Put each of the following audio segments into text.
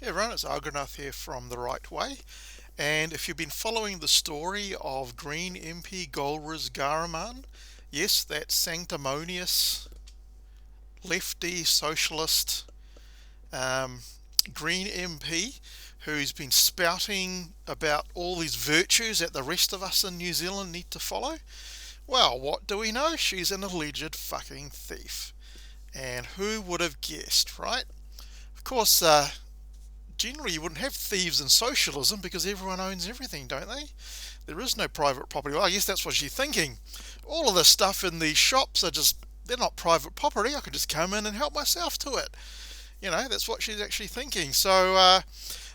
Hey everyone, it's Argonath here from The Right Way. And if you've been following the story of Green MP Golriz Ghahraman, yes, that sanctimonious lefty socialist um, Green MP who's been spouting about all these virtues that the rest of us in New Zealand need to follow. Well, what do we know? She's an alleged fucking thief. And who would have guessed, right? Of course, generally you wouldn't have thieves in socialism because everyone owns everything, don't they? There is no private property. Well, I guess that's what she's thinking. All of this stuff in these shops are just, they're not private property. I could just come in and help myself to it. You know, that's what she's actually thinking. So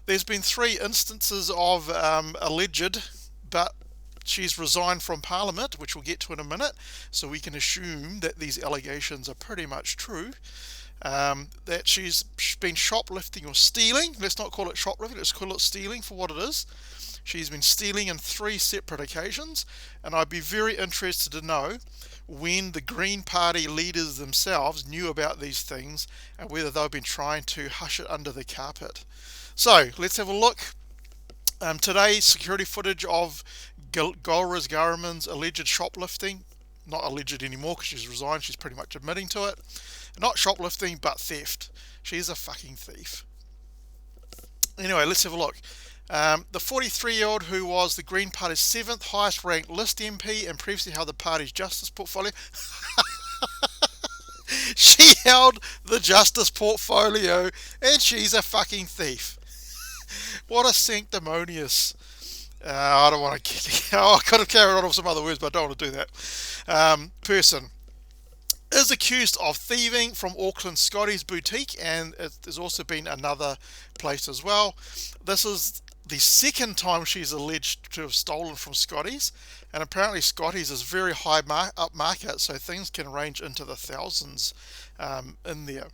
there's been three instances of alleged, but she's resigned from Parliament, which we'll get to in a minute, so we can assume that these allegations are pretty much true. That she's been shoplifting or stealing. Let's not call it shoplifting, let's call it stealing for what it is. She's been stealing in three separate occasions, and I'd be very interested to know when the Green Party leaders themselves knew about these things and whether they've been trying to hush it under the carpet. So let's have a look. Today, security footage of Golriz Ghahraman's alleged shoplifting. Not alleged anymore because she's resigned, she's pretty much admitting to it. Not shoplifting, but theft. She's a fucking thief. Anyway, let's have a look. The 43-year-old who was the Green Party's 7th highest ranked list MP and previously held the party's justice portfolio. She held the justice portfolio and she's a fucking thief. What a sanctimonious. I don't want to. I could have carried on with some other words, but I don't want to do that. Person is accused of thieving from Auckland Scotty's boutique, and there's also been another place as well. This is the second time she's alleged to have stolen from Scotty's, and apparently Scotty's is very high upmarket, so things can range into the thousands in there.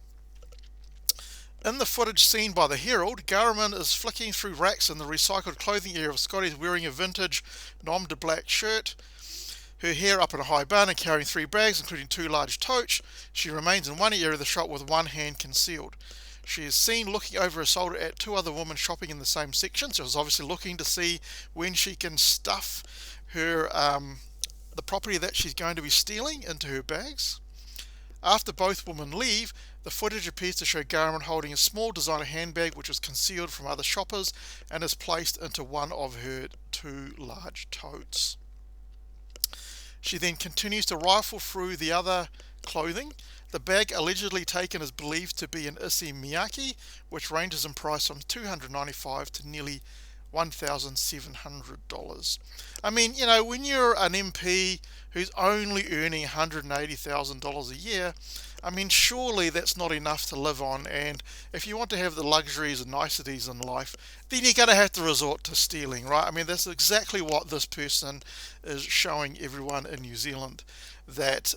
In the footage seen by the Herald, Ghahraman is flicking through racks in the recycled clothing area of Scotty's, wearing a vintage nom de black shirt, her hair up in a high bun, and carrying 3 bags, including 2 large totes. She remains in one area of the shop with one hand concealed. She is seen looking over her shoulder at 2 other women shopping in the same section, so she's obviously looking to see when she can stuff her the property that she's going to be stealing into her bags. After both women leave, the footage appears to show Ghahraman holding a small designer handbag which is concealed from other shoppers and is placed into one of her 2 large totes. She then continues to rifle through the other clothing. The bag allegedly taken is believed to be an Issey Miyake, which ranges in price from $295 to nearly $1,700. I mean, you know, when you're an MP who's only earning $180,000 a year, I mean, surely that's not enough to live on, and if you want to have the luxuries and niceties in life, then you're going to have to resort to stealing, right? I mean, that's exactly what this person is showing everyone in New Zealand, that,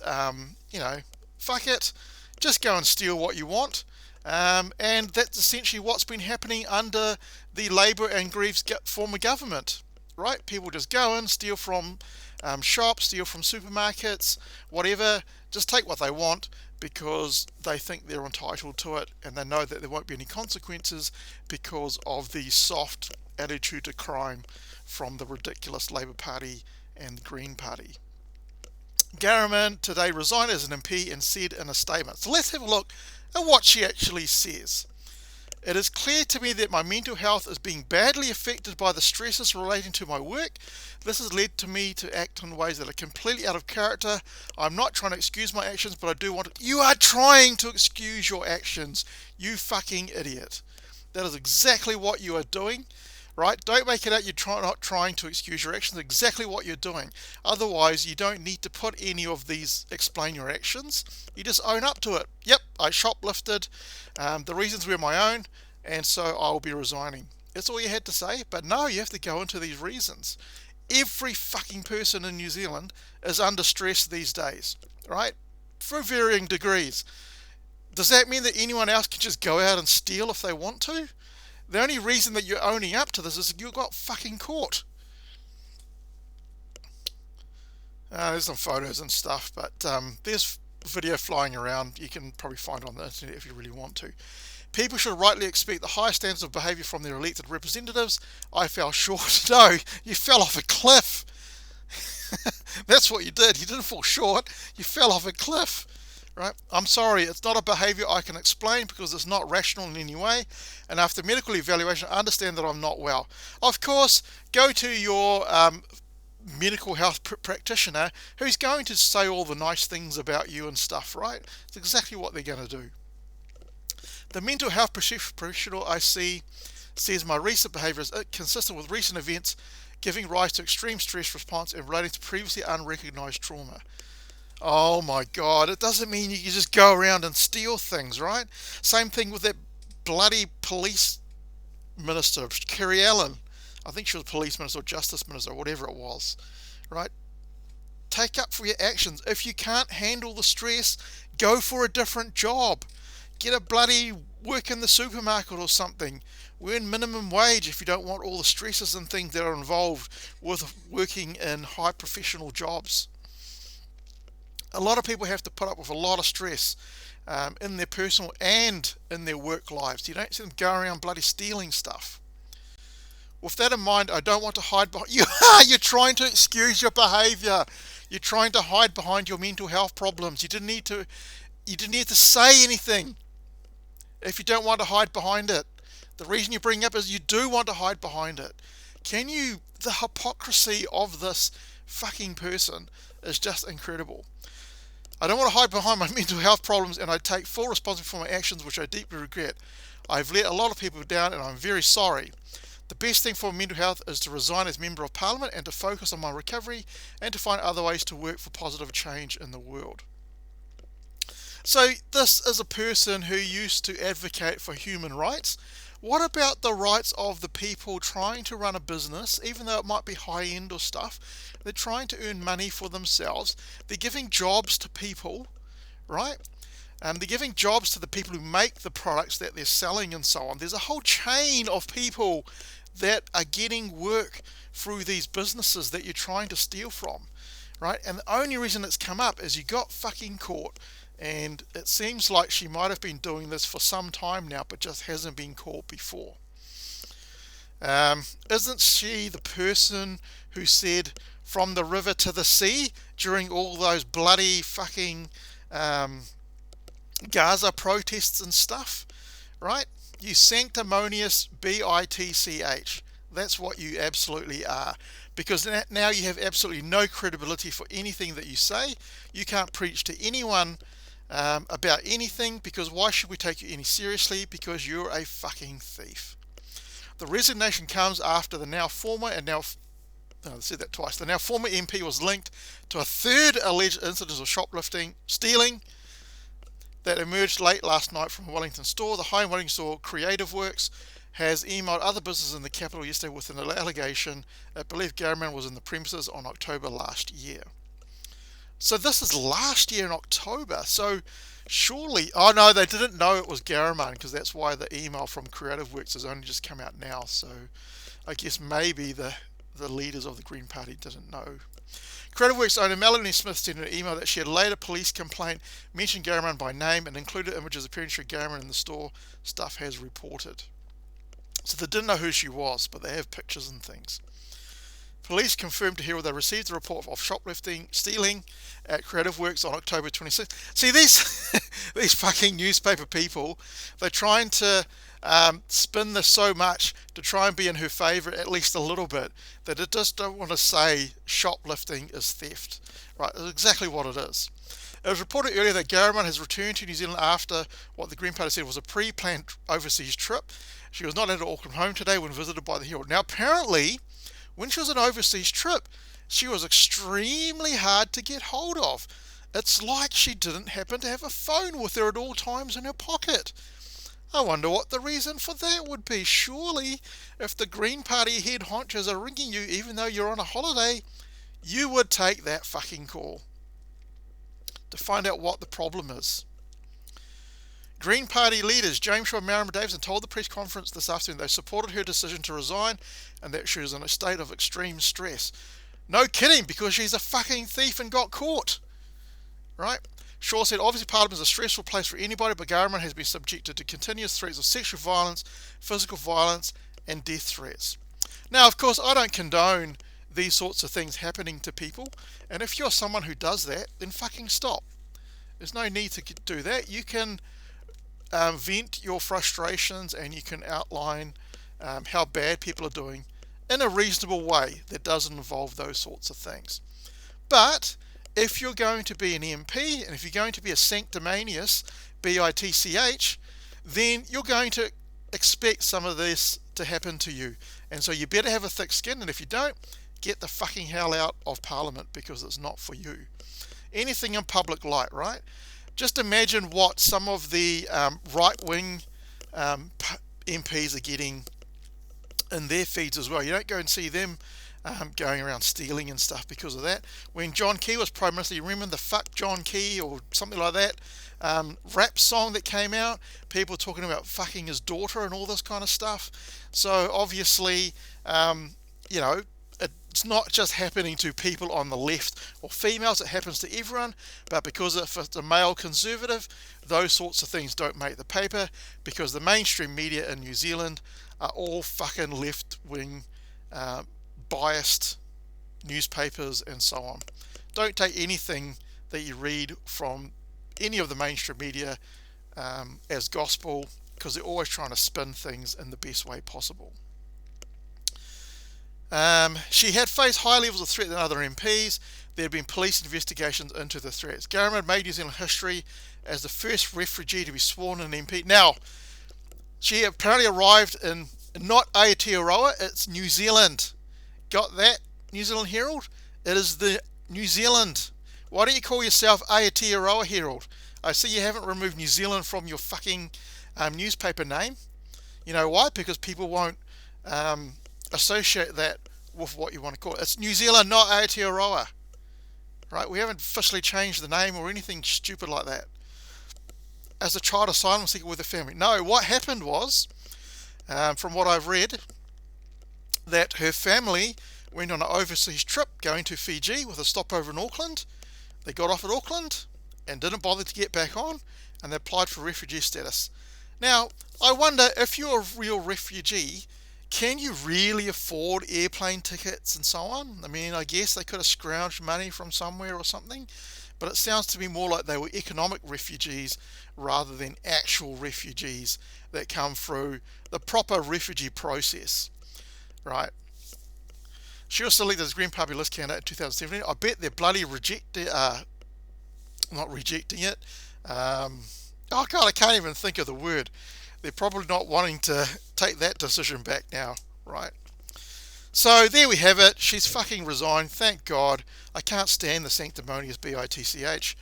you know, fuck it, just go and steal what you want. And that's essentially what's been happening under the Labour and Greaves former government, right? People just go in, steal from shops, steal from supermarkets, whatever, just take what they want because they think they're entitled to it, and they know that there won't be any consequences because of the soft attitude to crime from the ridiculous Labour Party and the Green Party. Ghahraman today resigned as an MP and said in a statement. So let's have a look at what she actually says. It is clear to me that my mental health is being badly affected by the stresses relating to my work. This has led to me to act in ways that are completely out of character. I'm not trying to excuse my actions, but I do want to. You are trying to excuse your actions, you fucking idiot. That is exactly what you are doing. Right? Don't make it out you're not trying to excuse your actions. Exactly what you're doing. Otherwise, you don't need to put any of these explain your actions. You just own up to it. Yep, I shoplifted. The reasons were my own, and so I'll be resigning. That's all you had to say. But no, you have to go into these reasons. Every fucking person in New Zealand is under stress these days, right? For varying degrees. Does that mean that anyone else can just go out and steal if they want to? The only reason that you're owning up to this is you got fucking caught. There's some photos and stuff, but there's video flying around. You can probably find it on the internet if you really want to. People should rightly expect the highest standards of behaviour from their elected representatives. I fell short. No, you fell off a cliff. That's what you did. You didn't fall short. You fell off a cliff. Right? I'm sorry, it's not a behaviour I can explain because it's not rational in any way. And after medical evaluation, I understand that I'm not well. Of course, go to your medical health practitioner who's going to say all the nice things about you and stuff, right? It's exactly what they're going to do. The mental health professional I see says my recent behaviour is consistent with recent events giving rise to extreme stress response and relating to previously unrecognised trauma. Oh my God, it doesn't mean you can just go around and steal things, right? Same thing with that bloody police minister, Kerry Allen. I think she was police minister or justice minister or whatever it was, right? Take up for your actions. If you can't handle the stress, go for a different job. Get a bloody work in the supermarket or something. Earn minimum wage if you don't want all the stresses and things that are involved with working in high professional jobs. A lot of people have to put up with a lot of stress in their personal and in their work lives. You don't see them go around bloody stealing stuff. With that in mind, I don't want to hide behind you. You're trying to excuse your behavior. You're trying to hide behind your mental health problems. You didn't need to say anything if you don't want to hide behind it. The reason you bring it up is you do want to hide behind it. The hypocrisy of this fucking person is just incredible. I don't want to hide behind my mental health problems, and I take full responsibility for my actions, which I deeply regret. I've let a lot of people down, and I'm very sorry. The best thing for mental health is to resign as Member of Parliament and to focus on my recovery and to find other ways to work for positive change in the world. So this is a person who used to advocate for human rights. What about the rights of the people trying to run a business, even though it might be high-end or stuff? They're trying to earn money for themselves. They're giving jobs to people, right? They're giving jobs to the people who make the products that they're selling and so on. There's a whole chain of people that are getting work through these businesses that you're trying to steal from, right? And the only reason it's come up is you got fucking caught. And it seems like she might have been doing this for some time now, but just hasn't been caught before. Isn't she the person who said from the river to the sea during all those bloody fucking Gaza protests and stuff, right? You sanctimonious bitch. That's what you absolutely are. Because now you have absolutely no credibility for anything that you say. You can't preach to anyone about anything, because why should we take you any seriously? Because you're a fucking thief. The resignation comes after the now former and now I said that twice. The now former MP was linked to a third alleged incident of shoplifting, stealing that emerged late last night from a Wellington store. The high Wellington store, Creative Works, has emailed other businesses in the capital yesterday with an allegation that believed Ghahraman was in the premises on October last year. So this is last year in October. So surely, oh no, they didn't know it was Ghahraman, because that's why the email from Creative Works has only just come out now. So I guess maybe the leaders of the Green Party didn't know. Creative Works owner Melanie Smith said in an email that she had laid a police complaint, mentioned Ghahraman by name, and included images appearing to show Ghahraman in the store. Stuff has reported. So they didn't know who she was, but they have pictures and things. Police confirmed to Herald they received a report of shoplifting, stealing at Creative Works on October 26th. See, these fucking newspaper people, they're trying to spin this so much to try and be in her favour at least a little bit, that it just don't want to say shoplifting is theft. Right, that's exactly what it is. It was reported earlier that Ghahraman has returned to New Zealand after what the Green Party said was a pre-planned overseas trip. She was not allowed to Auckland home today when visited by the Herald. Now apparently, when she was on an overseas trip, she was extremely hard to get hold of. It's like she didn't happen to have a phone with her at all times in her pocket. I wonder what the reason for that would be. Surely, if the Green Party head honchos are ringing you even though you're on a holiday, you would take that fucking call to find out what the problem is. Green Party leaders James Shaw and Marama Davidson told the press conference this afternoon they supported her decision to resign and that she was in a state of extreme stress. No kidding, because she's a fucking thief and got caught. Right? Shaw said, obviously Parliament is a stressful place for anybody, but Ghahraman has been subjected to continuous threats of sexual violence, physical violence, and death threats. Now, of course, I don't condone these sorts of things happening to people, and if you're someone who does that, then fucking stop. There's no need to do that. You can vent your frustrations, and you can outline how bad people are doing in a reasonable way that doesn't involve those sorts of things. But if you're going to be an MP, and if you're going to be a sanctimonious, bitch, then you're going to expect some of this to happen to you. And so you better have a thick skin, and if you don't, get the fucking hell out of Parliament, because it's not for you. Anything in public light, right? Just imagine what some of the right-wing MPs are getting in their feeds as well. You don't go and see them going around stealing and stuff because of that. When John Key was Prime Minister, you remember the Fuck John Key or something like that rap song that came out? People talking about fucking his daughter and all this kind of stuff. So obviously, you know, it's not just happening to people on the left or females, it happens to everyone. But because if it's a male conservative, those sorts of things don't make the paper, because the mainstream media in New Zealand are all fucking left-wing biased newspapers and so on. Don't take anything that you read from any of the mainstream media as gospel, because they're always trying to spin things in the best way possible. She had faced higher levels of threat than other MPs. There had been police investigations into the threats. Ghahraman made New Zealand history as the first refugee to be sworn in an MP. Now, she apparently arrived in not Aotearoa, it's New Zealand. Got that, New Zealand Herald? It is the New Zealand. Why don't you call yourself Aotearoa Herald? I see you haven't removed New Zealand from your fucking newspaper name. You know why? Because people won't associate that with what you want to call it. It's New Zealand, not Aotearoa. Right? We haven't officially changed the name or anything stupid like that. As a child asylum seeker with a family. No, what happened was, from what I've read, that her family went on an overseas trip going to Fiji with a stopover in Auckland. They got off at Auckland and didn't bother to get back on, and they applied for refugee status. Now, I wonder, if you're a real refugee, can you really afford airplane tickets and so on? I mean, I guess they could have scrounged money from somewhere or something, but it sounds to me more like they were economic refugees rather than actual refugees that come through the proper refugee process, right? She was selected as Green Party list candidate in 2017. I bet they're bloody not rejecting it. Oh God, I can't even think of the word. They're probably not wanting to take that decision back now, right? So there we have it. She's fucking resigned. Thank God. I can't stand the sanctimonious bitch.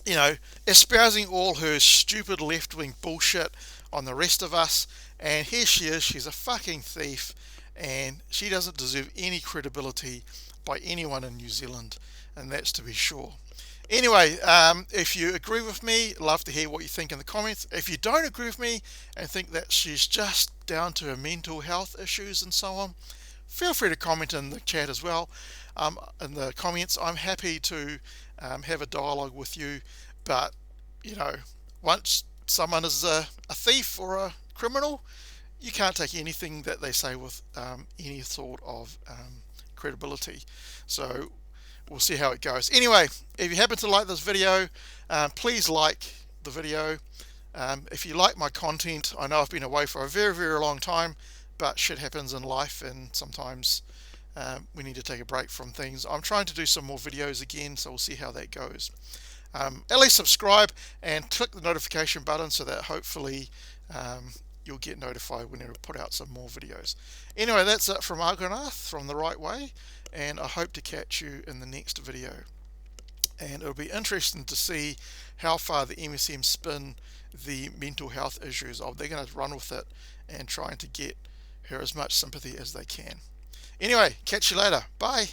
You know, espousing all her stupid left-wing bullshit on the rest of us. And here she is. She's a fucking thief. And she doesn't deserve any credibility by anyone in New Zealand. And that's to be sure. Anyway, if you agree with me, love to hear what you think in the comments. If you don't agree with me and think that she's just down to her mental health issues and so on, feel free to comment in the chat as well. In the comments, I'm happy to have a dialogue with you. But, you know, once someone is a thief or a criminal, you can't take anything that they say with any sort of credibility. So we'll see how it goes. Anyway, if you happen to like this video, please like the video. If you like my content, I know I've been away for a very, very long time, but shit happens in life, and sometimes we need to take a break from things. I'm trying to do some more videos again, so we'll see how that goes. At least subscribe and click the notification button so that hopefully you'll get notified when I put out some more videos. Anyway, that's it from Argonath, from The Right Way, and I hope to catch you in the next video. And it'll be interesting to see how far the MSM spin the mental health issues of. They're going to run with it and trying to get her as much sympathy as they can. Anyway, catch you later. Bye.